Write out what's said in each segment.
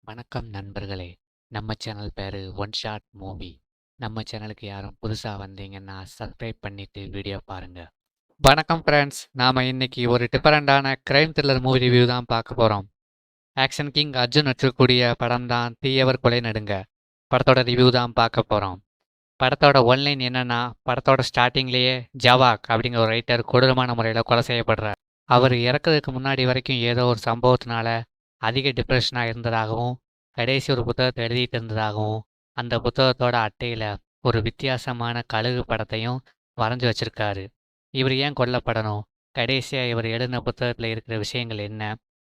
வணக்கம் நண்பர்களே. நம்ம சேனல் பேரு ஒன் ஷாட் மூவி. நம்ம சேனலுக்கு யாரும் புதுசா வந்தீங்கன்னா சப்ஸ்கிரைப் பண்ணிட்டு வீடியோ பாருங்க. வணக்கம் ஃப்ரெண்ட்ஸ். நாம இன்னைக்கு ஒரு டிஃபரெண்டான கிரைம் த்ரில்லர் மூவி ரிவ்யூ தான் பார்க்க போறோம். ஆக்ஷன் கிங் அர்ஜுன் நடிச்சிருக்கக்கூடிய படம் தான் தீயவர் கொலை நடுங்க. படத்தோட ரிவ்யூ தான் பார்க்க போறோம். படத்தோட ஒன்லைன் என்னன்னா, படத்தோட ஸ்டார்டிங்லேயே ஜவாக் அப்படிங்கிற ஒரு ரைட்டர் கொடூரமான முறையில் கொலை செய்யப்படுறார். அவர் இறக்கிறதுக்கு முன்னாடி வரைக்கும் ஏதோ ஒரு சம்பவத்தினால அதிக டிப்ரெஷனாக இருந்ததாகவும், கடைசி ஒரு புத்தகத்தை எழுதிட்டு இருந்ததாகவும், அந்த புத்தகத்தோட அட்டையில் ஒரு வித்தியாசமான கழுகு படத்தையும் வரைஞ்சி வச்சிருக்காரு. இவர் ஏன் கொல்லப்படணும்? கடைசியாக இவர் எழுதின புத்தகத்தில் இருக்கிற விஷயங்கள் என்ன?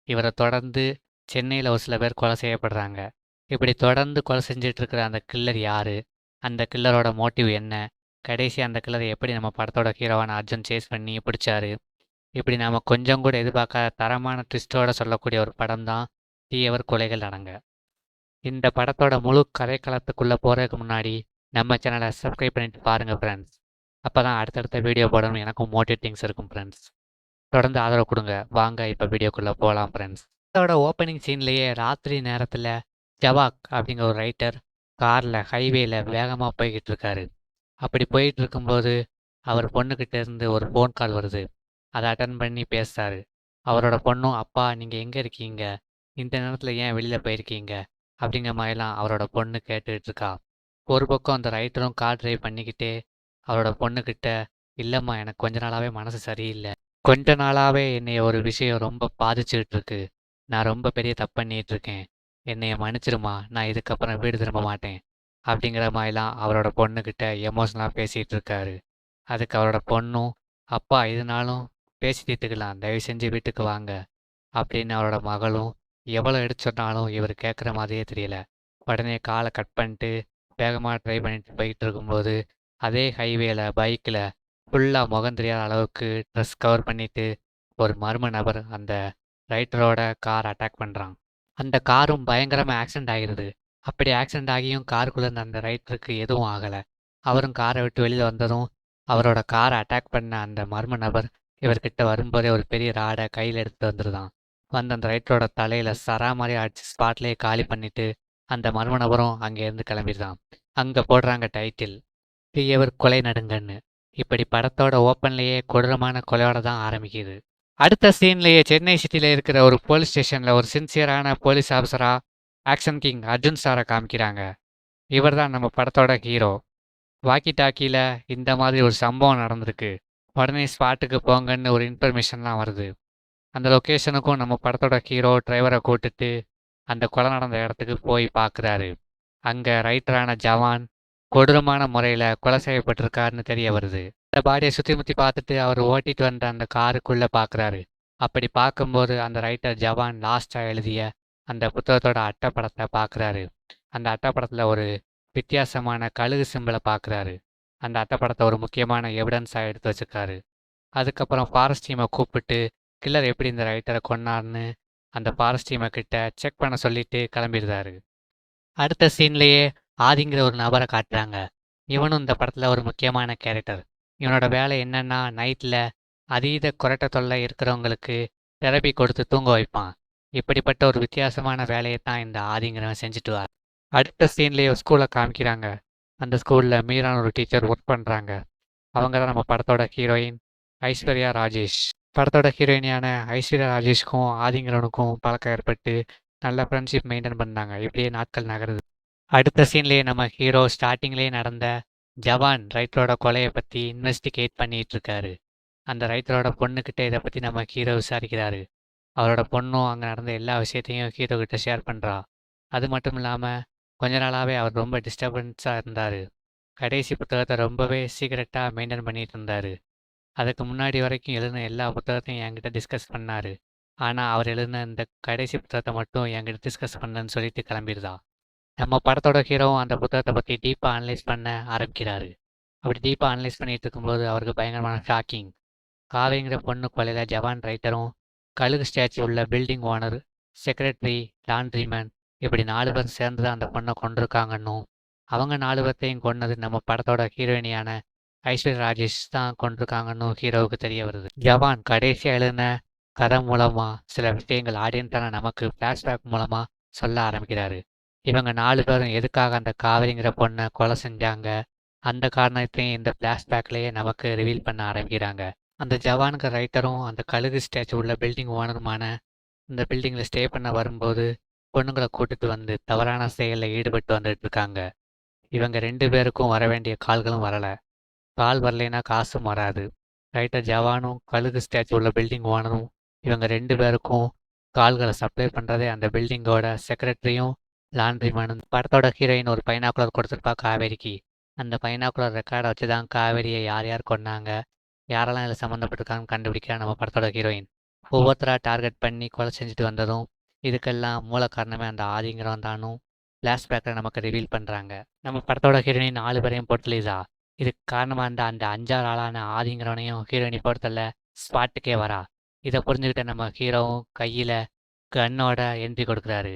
இவரை தொடர்ந்து சென்னையில் ஒரு சில பேர் கொலை செய்யப்படுறாங்க. இப்படி தொடர்ந்து கொலை செஞ்சுட்டு இருக்கிற அந்த கில்லர் யாரு? அந்த கில்லரோட மோட்டிவ் என்ன? கடைசி அந்த கில்லரை எப்படி நம்ம படத்தோட ஹீரோவான அர்ஜுன் சேஸ் பண்ணி பிடிச்சாரு? இப்படி நாம கொஞ்சம் கூட எதிர்பார்க்காத தரமான ட்விஸ்டோட சொல்லக்கூடிய ஒரு படம் தான் தீயவர் கொலைகள் அடங்க. இந்த படத்தோட முழு கதைக்களத்துக்குள்ளே போகிறதுக்கு முன்னாடி நம்ம சேனலை சப்ஸ்கிரைப் பண்ணிட்டு பாருங்கள் ஃப்ரெண்ட்ஸ். அப்போ தான் அடுத்தடுத்த வீடியோ போடணும் எனக்கும் மோட்டிவேட்டிங்ஸ் இருக்கும் ஃப்ரெண்ட்ஸ். தொடர்ந்து ஆதரவு கொடுங்க. வாங்க இப்போ வீடியோக்குள்ளே போகலாம் ஃப்ரெண்ட்ஸ். இதோட ஓப்பனிங் சீன்லேயே ராத்திரி நேரத்தில் ஜவாக் அப்படிங்கிற ஒரு ரைட்டர் காரில் ஹைவேல வேகமாக போய்கிட்டு இருக்காரு. அப்படி போயிட்டு இருக்கும்போது அவர் பொண்ணுக்கிட்ட இருந்து ஒரு ஃபோன் கால் வருது. அதை அட்டன் பண்ணி பேசுகிறாரு. அவரோட பொண்ணும், அப்பா நீங்கள் எங்கே இருக்கீங்க, இந்த நேரத்தில் ஏன் வெளியில் போயிருக்கீங்க அப்படிங்கிற மாதிரிலாம் அவரோட பொண்ணு கேட்டுக்கிட்டு இருக்கா. ஒரு பக்கம் அந்த ரைட்டரும் கார் டிரைவ் பண்ணிக்கிட்டே அவரோட பொண்ணுக்கிட்ட, இல்லைம்மா எனக்கு கொஞ்ச நாளாகவே மனசு சரியில்லை, கொஞ்ச நாளாகவே என்னைய ஒரு விஷயம் ரொம்ப பாதிச்சுக்கிட்டு இருக்கு, நான் ரொம்ப பெரிய தப்பு பண்ணிகிட்டு இருக்கேன், என்னைய மன்னிச்சிருமா, நான் இதுக்கப்புறம் வீடு திரும்ப மாட்டேன் அப்படிங்கிற மாதிரிலாம் அவரோட பொண்ணுக்கிட்ட எமோஷனலாக பேசிகிட்டு இருக்காரு. அதுக்கு அவரோட பொண்ணும், அப்பா இதனாலும் பேசி தீர்த்துக்கலாம், தயவு செஞ்சு வீட்டுக்கு வாங்க அப்படின்னு அவரோட மகளும் எவ்வளோ எடுத்து சொன்னாலும் இவர் கேட்குற மாதிரியே தெரியல. உடனே காலை கட் பண்ணிட்டு வேகமாக ட்ரை பண்ணிட்டு போய்கிட்டு இருக்கும்போது அதே ஹைவேல பைக்கில் ஃபுல்லாக முகம் தெரியாத அளவுக்கு ட்ரெஸ் கவர் பண்ணிட்டு ஒரு மர்ம நபர் அந்த ரைட்டரோட கார் அட்டாக் பண்ணுறான். அந்த காரும் பயங்கரமாக ஆக்சிடென்ட் ஆகிடுது. அப்படி ஆக்சிடென்ட் ஆகியும் காருக்குள்ளே இருந்த அந்த ரைட்டருக்கு எதுவும் ஆகலை. அவரும் காரை விட்டு வெளியில் வந்ததும் அவரோட காரை அட்டாக் பண்ண அந்த மர்ம நபர் இவர்கிட்ட வரும்போதே ஒரு பெரிய ராடை கையில் எடுத்துட்டு வந்துருதான். வந்து அந்த ரைட்டரோட தலையில் சராமாரி அடிச்சு ஸ்பாட்லேயே காலி பண்ணிட்டு அந்த மர்ம நபரும் அங்கேருந்து கிளம்பிடுதான். அங்கே போடுறாங்க டைட்டில், தீயவர் கொலை நடுங்கன்னு. இப்படி படத்தோட ஓப்பன்லேயே கொடூரமான கொலையோட தான் ஆரம்பிக்குது. அடுத்த சீன்லேயே சென்னை சிட்டியில் இருக்கிற ஒரு போலீஸ் ஸ்டேஷனில் ஒரு சின்சியரான போலீஸ் ஆஃபீஸராக ஆக்ஷன் கிங் அர்ஜுன் சாரை காமிக்கிறாங்க. இவர் தான் நம்ம படத்தோட ஹீரோ. வாக்கி டாக்கியில் இந்த மாதிரி ஒரு சம்பவம் நடந்திருக்கு, உடனே ஸ்பாட்டுக்கு போங்கன்னு ஒரு இன்ஃபர்மேஷன்லாம் வருது. அந்த லொக்கேஷனுக்கும் நம்ம படத்தோட ஹீரோ டிரைவரை கூட்டுட்டு அந்த கொலை நடந்த இடத்துக்கு போய் பார்க்குறாரு. அங்கே ரைட்டரான ஜவான் கொடூரமான முறையில் கொலை செய்யப்பட்டிருக்காருன்னு தெரிய வருது. அந்த பாடியை சுற்றி முற்றி பார்த்துட்டு அவர் ஓட்டிட்டு வந்த அந்த காருக்குள்ளே பார்க்குறாரு. அப்படி பார்க்கும்போது அந்த ரைட்டர் ஜவான் லாஸ்ட்டாக எழுதிய அந்த புத்தகத்தோட அட்டைப்படத்தை பார்க்குறாரு. அந்த அட்டைப்படத்தில் ஒரு வித்தியாசமான கழுகு சிம்பிளை பார்க்குறாரு. அந்த அட்டைப்படத்தை ஒரு முக்கியமான எவிடன்ஸாக எடுத்து வச்சுருக்காரு. அதுக்கப்புறம் ஃபாரஸ்ட் டீமை கூப்பிட்டு கில்லர் எப்படி இந்த ரைட்டரை கொன்னார்னு அந்த ஃபாரஸ்ட் டீமை கிட்ட செக் பண்ண சொல்லிட்டு கிளம்பிடுறாரு. அடுத்த சீன்லேயே ஆதிங்கிற ஒரு நபரை காட்டுறாங்க. இவனும் இந்த படத்தில் ஒரு முக்கியமான கேரக்டர். இவனோட வேலை என்னன்னா, நைட்டில் அதீத குரட்ட தொல்லை இருக்கிறவங்களுக்கு தெரப்பி கொடுத்து தூங்க வைப்பான். இப்படிப்பட்ட ஒரு வித்தியாசமான வேலையை தான் இந்த ஆதிங்கிறவன் செஞ்சுட்டு வார். அடுத்த சீன்லேயே ஒரு ஸ்கூலை காமிக்கிறாங்க. அந்த ஸ்கூலில் மீரான ஒரு டீச்சர் ஒர்க் பண்ணுறாங்க. அவங்க தான் நம்ம படத்தோட ஹீரோயின் ஐஸ்வர்யா ராஜேஷ். படத்தோட ஹீரோயினியான ஐஸ்வர்யா ராஜேஷ்க்கும் ஆதிங்கிறவனுக்கும் பழக்கம் ஏற்பட்டு நல்ல ஃப்ரெண்ட்ஷிப் மெயின்டைன் பண்ணாங்க. இப்படியே நாட்கள் நகருது. அடுத்த சீன்லேயே நம்ம ஹீரோ ஸ்டார்டிங்லேயே நடந்த ஜவான் ரைட்டரோட கொலையை பற்றி இன்வெஸ்டிகேட் பண்ணிட்டு இருக்காரு. அந்த ரைட்டரோட பொண்ணுக்கிட்ட இதை பற்றி நம்ம ஹீரோ விசாரிக்கிறாரு. அவரோட பொண்ணும் அங்கே நடந்த எல்லா விஷயத்தையும் ஹீரோ கிட்ட ஷேர் பண்ணுறா. அது மட்டும் இல்லாமல் கொஞ்ச நாளாகவே அவர் ரொம்ப டிஸ்டர்பன்ஸாக இருந்தார். கடைசி புத்தகத்தை ரொம்பவே சீக்கிரட்டாக மெயின்டைன் பண்ணிட்டு இருந்தார். அதுக்கு முன்னாடி வரைக்கும் எழுதின எல்லா புத்தகத்தையும் என்கிட்ட டிஸ்கஸ் பண்ணார். ஆனால் அவர் எழுதின இந்த கடைசி புத்தகத்தை மட்டும் என்கிட்ட டிஸ்கஸ் பண்ணலன்னு சொல்லிட்டு கிளம்பிடுதா. நம்ம படத்தோட ஹீரோவும் அந்த புத்தகத்தை பற்றி டீப்பாக அனலைஸ் பண்ண ஆரம்பிக்கிறாரு. அப்படி டீப்பாக அனலைஸ் பண்ணிட்டு இருக்கும்போது அவருக்கு பயங்கரமான ஷாக்கிங். காவேங்கிற பொண்ணு கொலையில் ஜவான் ரைட்டரும், கழுகு ஸ்டாச்சு உள்ள பில்டிங் ஓனர், செக்ரட்டரி, லாண்ட்ரிமேன் இப்படி 4 பேர் சேர்ந்து தான் அந்த பொண்ணை கொண்டிருக்காங்கன்னும், அவங்க 4 பேர்த்தையும் கொன்னது நம்ம படத்தோட ஹீரோயினியான ஐஸ்வர்யா ராஜேஷ் தான் கொண்டிருக்காங்கன்னு ஹீரோவுக்கு தெரிய வருது. ஜவான் கடைசியாக எழுதின கதை மூலமாக சில விஷயங்கள் ஆடியன்ஸான நமக்கு ஃப்ளாஷ்பேக் மூலமாக சொல்ல ஆரம்பிக்கிறாரு. இவங்க 4 பேரும் எதுக்காக அந்த காவேரிங்கிற பொண்ண கொலை செஞ்சாங்க, அந்த காரணத்தையும் இந்த ஃப்ளாஷ்பேக்லயே நமக்கு ரிவீல் பண்ண ஆரம்பிக்கிறாங்க. அந்த ஜவானுங்க ரைட்டரும், அந்த கழுகு ஸ்டாச்சு உள்ள பில்டிங் ஓனருமான இந்த பில்டிங்கில் ஸ்டே பண்ண வரும்போது, பொண்ணுங்கள கூட்டிட்டு வந்து தவறான செயல்ல ஈடுபட்டு வந்துட்டு இருக்காங்க. இவங்க 2 பேருக்கும் வர வேண்டிய கால்களும் வரல. கால் வரலைன்னா காசும் வராது. ரைட்டர் ஜவானும், கழுகு ஸ்டாச்சு உள்ள பில்டிங் ஓனரும் இவங்க 2 பேருக்கும் கால்களை சப்ளை பண்ணுறதே அந்த பில்டிங்கோட செக்ரட்டரியும் லாண்ட்ரிமேனும். படத்தோட ஹீரோயின் ஒரு பைனாக்குலர் கொடுத்துருப்பா காவேரிக்கு. அந்த பைனாக்குலர் ரெக்கார்டை வச்சு தான் காவேரியை யார் யார் கொன்னாங்க, யாரெல்லாம் இதில் சம்மந்தப்பட்டிருக்காங்கன்னு கண்டுபிடிக்க நம்ம படத்தோட ஹீரோயின். ஒவ்வொருத்தராக டார்கெட் பண்ணி கொலை செஞ்சுட்டு வந்ததும் இதுக்கெல்லாம் மூல காரணமே அந்த ஆதிங்கிறவன் தானும் ஃப்ளாஷ்பேக்கில் நமக்கு ரிவீல் பண்ணுறாங்க. நம்ம படத்தோட ஹீரோயின் 4 பேரையும் பொறுத்தலிதா. இதுக்கு காரணமாக இருந்த அந்த 5 ஆளான ஆதிங்கிறவனையும் ஹீரோயினி பொறுத்தல ஸ்பாட்டுக்கே வரா. இதை புரிஞ்சுக்கிட்ட நம்ம ஹீரோவும் கையில் கன்னோட என்ட்ரி கொடுக்குறாரு.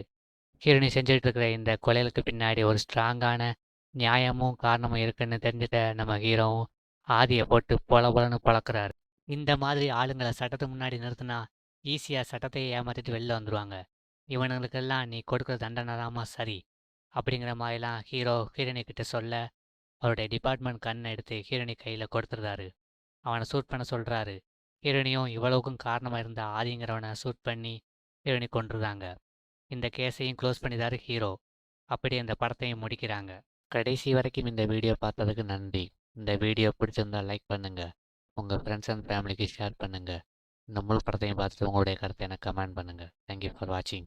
ஹீரோயினி செஞ்சுட்டு இருக்கிற இந்த கொலைகளுக்கு பின்னாடி ஒரு ஸ்ட்ராங்கான நியாயமும் காரணமும் இருக்குன்னு தெரிஞ்சுட்ட நம்ம ஹீரோவும் ஆதியை போட்டு பொலன்னு பொழக்கிறாரு. இந்த மாதிரி ஆளுங்களை சட்டத்துக்கு முன்னாடி நிறுத்தினா ஈஸியாக சட்டத்தையே ஏமாற்றிட்டு வெளில வந்துடுவாங்க. இவனுங்களுக்கெல்லாம் நீ கொடுக்குற தண்டனை தாம்மா சரி அப்படிங்கிற மாதிரிலாம் ஹீரோ ஹீரோயினி கிட்ட சொல்ல, அவருடைய டிபார்ட்மெண்ட் கண்ணை எடுத்து ஹீரோயினி கையில் கொடுத்துருந்தாரு. அவனை ஷூட் பண்ண சொல்கிறாரு. ஹீரோயினியும் இவ்வளவுக்கும் காரணமாக இருந்த ஆதிங்கிறவனை ஷூட் பண்ணி ஹீரோயினி கொண்டுருந்தாங்க. இந்த கேஸையும் க்ளோஸ் பண்ணிதாரு ஹீரோ. அப்படி அந்த படத்தையும் முடிக்கிறாங்க. கடைசி வரைக்கும் இந்த வீடியோ பார்த்ததுக்கு நன்றி. இந்த வீடியோ பிடிச்சிருந்தா லைக் பண்ணுங்கள், உங்கள் ஃப்ரெண்ட்ஸ் அண்ட் ஃபேமிலிக்கு ஷேர் பண்ணுங்கள். இந்த முழு படத்தையும் பார்த்துட்டு உங்களுடைய கருத்தை எனக்கு கமெண்ட் பண்ணுங்கள். தேங்க்யூ ஃபார் வாட்சிங்.